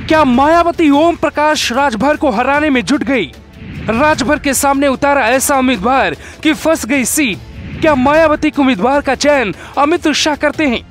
क्या मायावती ओम प्रकाश राजभर को हराने में जुट गई? राजभर के सामने उतारा ऐसा उम्मीदवार कि फंस गई सीट। क्या मायावती के उम्मीदवार का चयन अमित शाह करते हैं?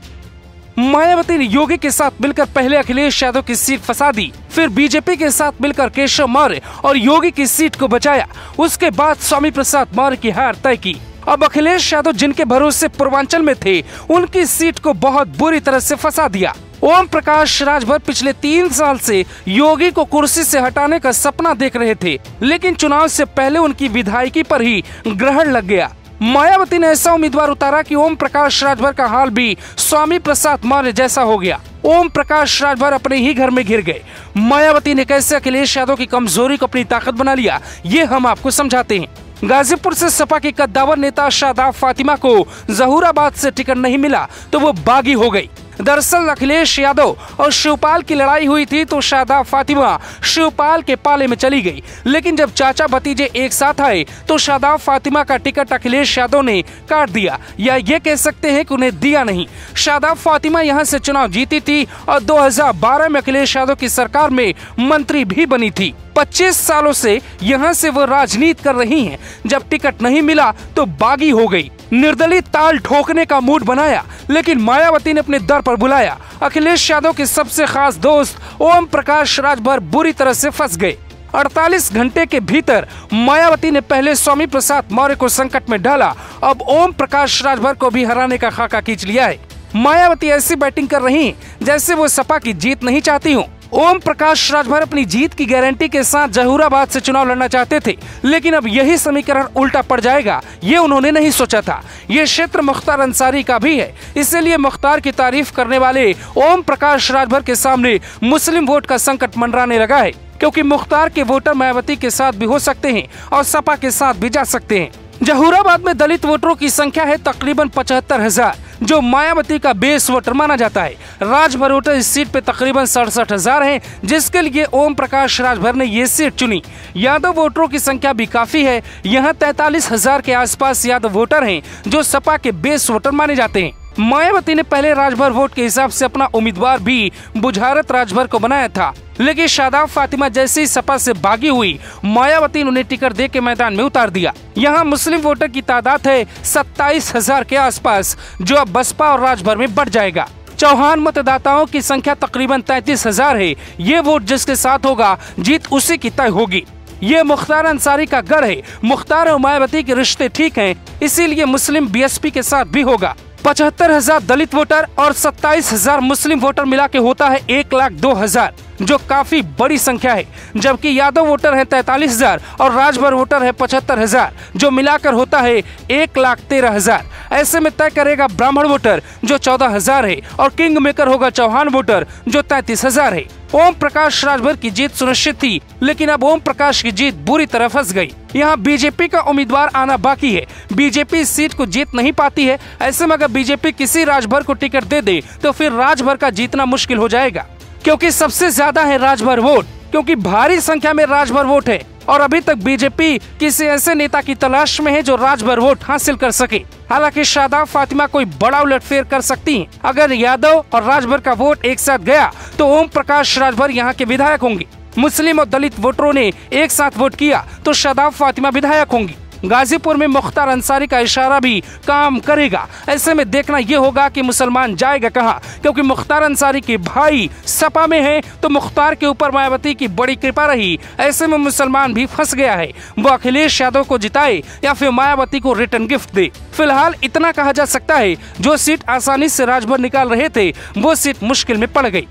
मायावती ने योगी के साथ मिलकर पहले अखिलेश यादव की सीट फंसा दी, फिर बीजेपी के साथ मिलकर केशव मौर्य और योगी की सीट को बचाया। उसके बाद स्वामी प्रसाद मौर्य की हार तय की। अब अखिलेश यादव जिनके भरोसे पूर्वांचल में थे, उनकी सीट को बहुत बुरी तरह से फंसा दिया। ओम प्रकाश राजभर पिछले 3 साल से योगी को कुर्सी से हटाने का सपना देख रहे थे, लेकिन चुनाव से पहले उनकी विधायकी पर ही ग्रहण लग गया। मायावती ने ऐसा उम्मीदवार उतारा कि ओम प्रकाश राजभर का हाल भी स्वामी प्रसाद मौर्य जैसा हो गया। ओम प्रकाश राजभर अपने ही घर में घिर गए। मायावती ने कैसे अखिलेश यादव की कमजोरी को अपनी ताकत बना लिया, ये हम आपको समझाते हैं। गाजीपुर से सपा की कद्दावर नेता शादाब फातिमा को जहूराबाद से टिकट नहीं मिला तो वो बागी हो गई। दरअसल अखिलेश यादव और शिवपाल की लड़ाई हुई थी तो शादाब फातिमा शिवपाल के पाले में चली गई, लेकिन जब चाचा भतीजे एक साथ आए तो शादाब फातिमा का टिकट अखिलेश यादव ने काट दिया, या ये कह सकते हैं कि उन्हें दिया नहीं। शादाब फातिमा यहां से चुनाव जीती थी और 2012 में अखिलेश यादव की सरकार में मंत्री भी बनी थी। 25 सालों से यहां से वो राजनीति कर रही हैं। जब टिकट नहीं मिला तो बागी हो गई। निर्दलीय ताल ठोकने का मूड बनाया, लेकिन मायावती ने अपने दर पर बुलाया। अखिलेश यादव के सबसे खास दोस्त ओम प्रकाश राजभर बुरी तरह से फंस गए। 48 घंटे के भीतर मायावती ने पहले स्वामी प्रसाद मौर्य को संकट में डाला, अब ओम प्रकाश राजभर को भी हराने का खाका खींच लिया है। मायावती ऐसी बैटिंग कर रही हैं जैसे वो सपा की जीत नहीं चाहती हूँ। ओम प्रकाश राजभर अपनी जीत की गारंटी के साथ जहूराबाद से चुनाव लड़ना चाहते थे, लेकिन अब यही समीकरण उल्टा पड़ जाएगा, ये उन्होंने नहीं सोचा था। ये क्षेत्र मुख्तार अंसारी का भी है, इसीलिए मुख्तार की तारीफ करने वाले ओम प्रकाश राजभर के सामने मुस्लिम वोट का संकट मंडराने लगा है, क्योंकि मुख्तार के वोटर मायावती के साथ भी हो सकते हैं और सपा के साथ भी जा सकते हैं। जहूराबाद में दलित वोटरों की संख्या है तकरीबन 75,000, जो मायावती का बेस वोटर माना जाता है। राजभर वोटर इस सीट पे तकरीबन 67,000 हैं, जिसके लिए ओम प्रकाश राजभर ने ये सीट चुनी। यादव वोटरों की संख्या भी काफी है, यहाँ 43,000 के आसपास यादव वोटर हैं, जो सपा के बेस वोटर माने जाते हैं। मायावती ने पहले राजभर वोट के हिसाब से अपना उम्मीदवार भी बुझारत राजभर को बनाया था, लेकिन शादाब फातिमा जैसे ही सपा से बागी हुई, मायावती ने उन्हें टिकट दे के मैदान में उतार दिया। यहाँ मुस्लिम वोटर की तादाद है 27,000 के आसपास, जो अब बसपा और राजभर में बढ़ जाएगा। चौहान मतदाताओं की संख्या तकरीबन 33,000 है। ये वोट जिसके साथ होगा, जीत उसी की तय होगी। ये मुख्तार अंसारी का गढ़ है। मुख्तार और मायावती के रिश्ते ठीक हैं, इसीलिए मुस्लिम बीएसपी के साथ भी होगा। 75,000 दलित वोटर और 27,000 मुस्लिम वोटर मिला के होता है 1,02,000, जो काफी बड़ी संख्या है। जबकि यादव वोटर है 43,000 और राजभर वोटर है 75,000, जो मिलाकर होता है 1,13,000। ऐसे में तय करेगा ब्राह्मण वोटर, जो 14,000 है, और किंग मेकर होगा चौहान वोटर, जो 33,000 है। ओम प्रकाश राजभर की जीत सुनिश्चित थी, लेकिन अब ओम प्रकाश की जीत बुरी तरह फंस गई। यहाँ बीजेपी का उम्मीदवार आना बाकी है। बीजेपी इस सीट को जीत नहीं पाती है। ऐसे में अगर बीजेपी किसी राजभर को टिकट दे दे तो फिर राजभर का जीतना मुश्किल हो जाएगा, क्योंकि सबसे ज्यादा है राजभर वोट, क्योंकि भारी संख्या में राजभर वोट है और अभी तक बीजेपी किसी ऐसे नेता की तलाश में है जो राजभर वोट हासिल कर सके। हालांकि शादाब फातिमा कोई बड़ा उलटफेर कर सकती हैं। अगर यादव और राजभर का वोट एक साथ गया तो ओम प्रकाश राजभर यहाँ के विधायक होंगे। मुस्लिम और दलित वोटरों ने एक साथ वोट किया तो शादाब फातिमा विधायक होंगी। गाजीपुर में मुख्तार अंसारी का इशारा भी काम करेगा। ऐसे में देखना ये होगा कि मुसलमान जाएगा कहाँ, क्योंकि मुख्तार अंसारी के भाई सपा में है तो मुख्तार के ऊपर मायावती की बड़ी कृपा रही। ऐसे में मुसलमान भी फंस गया है, वो अखिलेश यादव को जिताए या फिर मायावती को रिटर्न गिफ्ट दे। फिलहाल इतना कहा जा सकता है, जो सीट आसानी से राजभर निकाल रहे थे वो सीट मुश्किल में पड़ गई।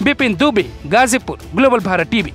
Bipin Dubey, Ghazipur, global Bharat TV.